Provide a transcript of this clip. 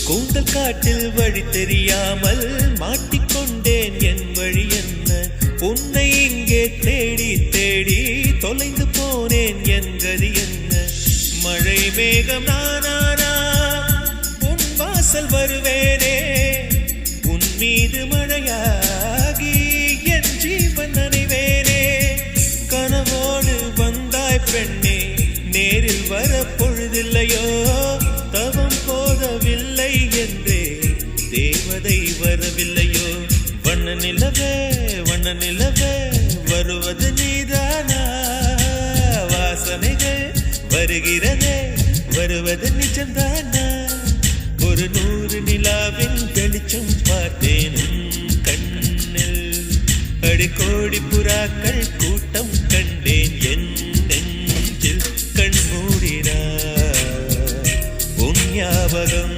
கூந்தல் காட்டில் வழி தெரியாமல் மாட்டிக்கொண்டேன். என் வழி என்ன? உன்னை இங்கே தேடி தேடி தொலைந்து போனேன். என் கதி என்ன? மழை மேகம் நானானா உன் வாசல் வருவேனே. உன் மீது மழையாகி என் ஜீவன் நனைவேனே. கனவோடு வந்தாய் பெண்ணே, நேரில் வர பொழுதில்லையோ. தவம் போதவில்லை என்றே தேவதை வரவில்லையோ. வண்ண நிலவே வண்ண நிலவே வருவது நீதானா? வாசனைகள் வருகிறதே வருவது நிஜம்தானா? ஒரு 100 நிலாவின் வெளிச்சம் பார்த்தேன் கண்ணில். அடிக்கோடி புறாக்கள் கூட்டம் கண்டேன் என் நெஞ்சில். கண் மூடினார் உன் ஞாபகம்